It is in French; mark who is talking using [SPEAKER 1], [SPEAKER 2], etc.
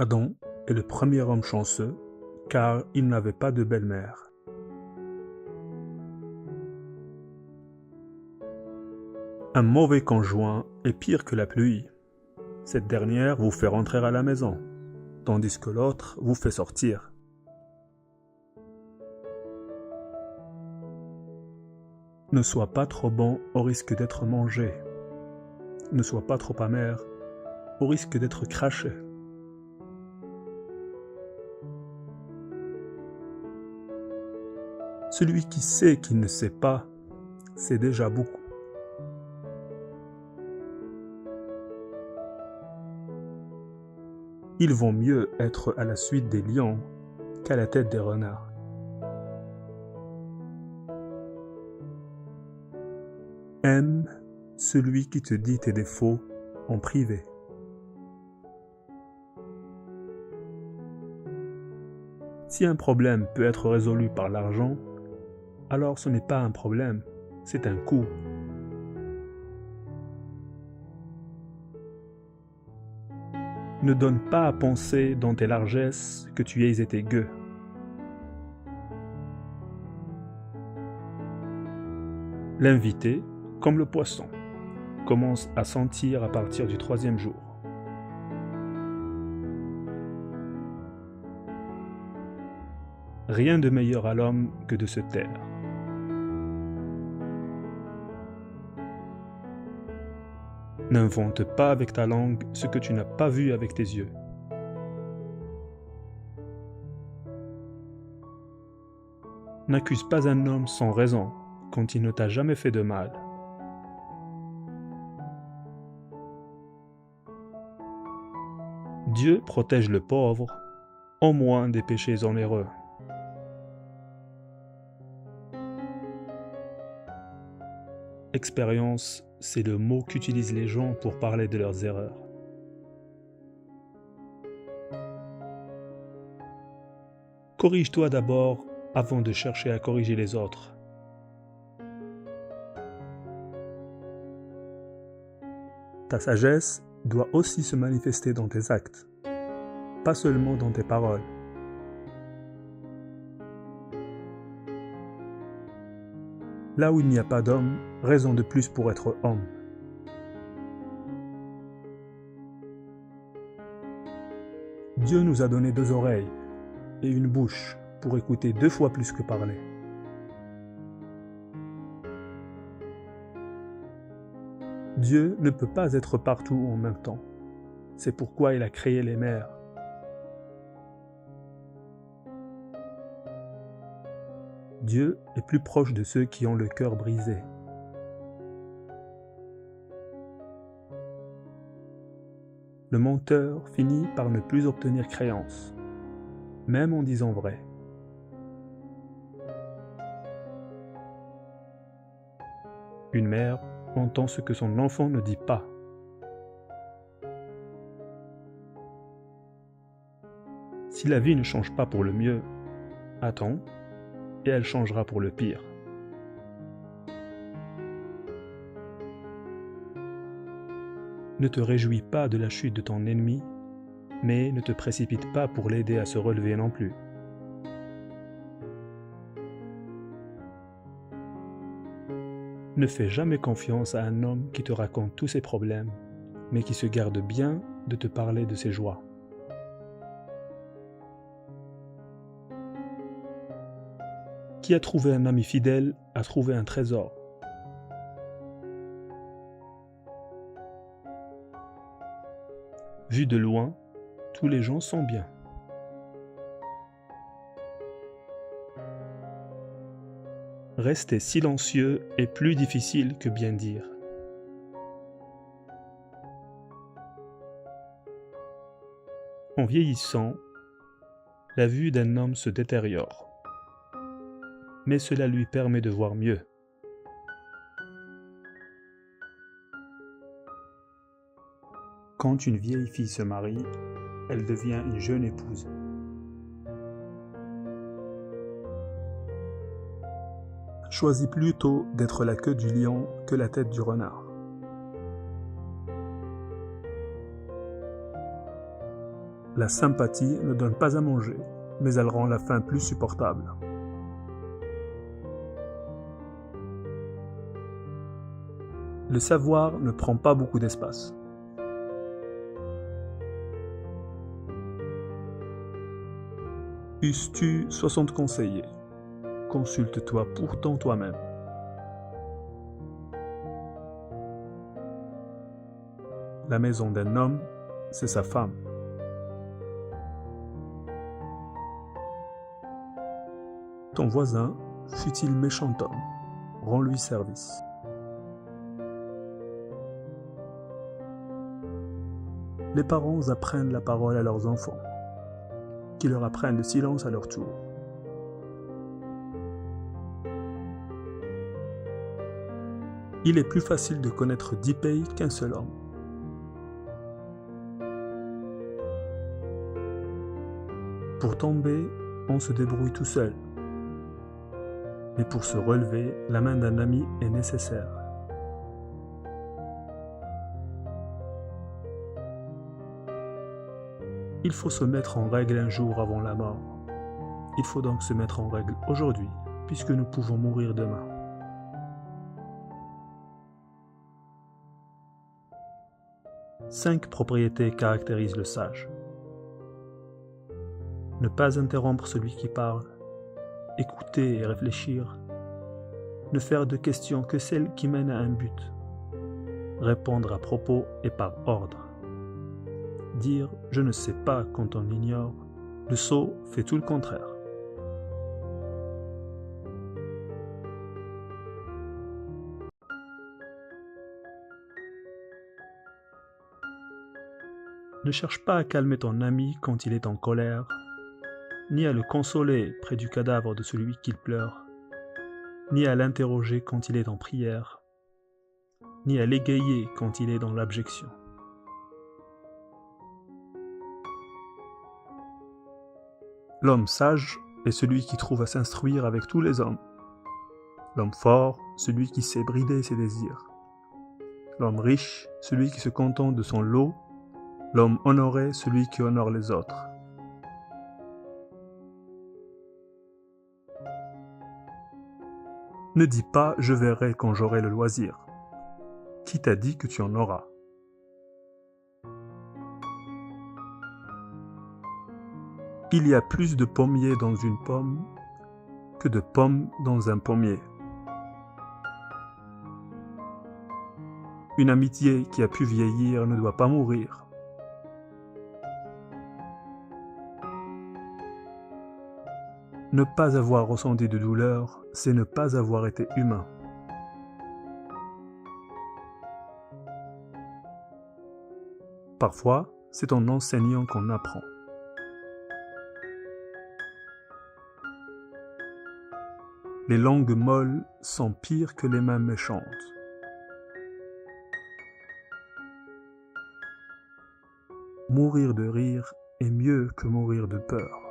[SPEAKER 1] Adam est le premier homme chanceux, car il n'avait pas de belle-mère. Un mauvais conjoint est pire que la pluie. Cette dernière vous fait rentrer à la maison, tandis que l'autre vous fait sortir. Ne sois pas trop bon au risque d'être mangé. Ne sois pas trop amer au risque d'être craché. Celui qui sait qu'il ne sait pas, c'est déjà beaucoup. Il vaut mieux être à la suite des lions qu'à la tête des renards. Aime celui qui te dit tes défauts en privé. Si un problème peut être résolu par l'argent, alors ce n'est pas un problème, c'est un coût. Ne donne pas à penser dans tes largesses que tu aies été gueux. L'invité, comme le poisson, commence à sentir à partir du 3e jour. Rien de meilleur à l'homme que de se taire. N'invente pas avec ta langue ce que tu n'as pas vu avec tes yeux. N'accuse pas un homme sans raison quand il ne t'a jamais fait de mal. Dieu protège le pauvre, au moins des péchés onéreux. Expérience, c'est le mot qu'utilisent les gens pour parler de leurs erreurs. Corrige-toi d'abord avant de chercher à corriger les autres. Ta sagesse doit aussi se manifester dans tes actes, pas seulement dans tes paroles. Là où il n'y a pas d'homme, raison de plus pour être homme. Dieu nous a donné 2 oreilles et une bouche pour écouter 2 fois plus que parler. Dieu ne peut pas être partout en même temps. C'est pourquoi il a créé les mers. Dieu est plus proche de ceux qui ont le cœur brisé. Le menteur finit par ne plus obtenir créance, même en disant vrai. Une mère entend ce que son enfant ne dit pas. Si la vie ne change pas pour le mieux, attends, et elle changera pour le pire. Ne te réjouis pas de la chute de ton ennemi, mais ne te précipite pas pour l'aider à se relever non plus. Ne fais jamais confiance à un homme qui te raconte tous ses problèmes, mais qui se garde bien de te parler de ses joies. Qui a trouvé un ami fidèle a trouvé un trésor. Vu de loin, tous les gens sont bien. Rester silencieux est plus difficile que bien dire. En vieillissant, la vue d'un homme se détériore, mais cela lui permet de voir mieux. Quand une vieille fille se marie, elle devient une jeune épouse. Choisis plutôt d'être la queue du lion que la tête du renard. La sympathie ne donne pas à manger, mais elle rend la faim plus supportable. Le savoir ne prend pas beaucoup d'espace. Eusses-tu 60 conseillers? Consulte-toi pourtant toi-même. La maison d'un homme, c'est sa femme. Ton voisin, fût-il méchant homme, rends-lui service. Les parents apprennent la parole à leurs enfants, qui leur apprennent le silence à leur tour. Il est plus facile de connaître 10 pays qu'un seul homme. Pour tomber, on se débrouille tout seul. Mais pour se relever, la main d'un ami est nécessaire. Il faut se mettre en règle un jour avant la mort. Il faut donc se mettre en règle aujourd'hui, puisque nous pouvons mourir demain. Cinq propriétés caractérisent le sage. Ne pas interrompre celui qui parle, écouter et réfléchir, ne faire de questions que celles qui mènent à un but, répondre à propos et par ordre, dire « je ne sais pas » quand on ignore, le sot fait tout le contraire. Ne cherche pas à calmer ton ami quand il est en colère, ni à le consoler près du cadavre de celui qu'il pleure, ni à l'interroger quand il est en prière, ni à l'égayer quand il est dans l'abjection. L'homme sage est celui qui trouve à s'instruire avec tous les hommes. L'homme fort, celui qui sait brider ses désirs. L'homme riche, celui qui se contente de son lot. L'homme honoré, celui qui honore les autres. Ne dis pas « je verrai quand j'aurai le loisir ». Qui t'a dit que tu en auras? Il y a plus de pommiers dans une pomme que de pommes dans un pommier. Une amitié qui a pu vieillir ne doit pas mourir. Ne pas avoir ressenti de douleur, c'est ne pas avoir été humain. Parfois, c'est en enseignant qu'on apprend. Les langues molles sont pires que les mains méchantes. Mourir de rire est mieux que mourir de peur.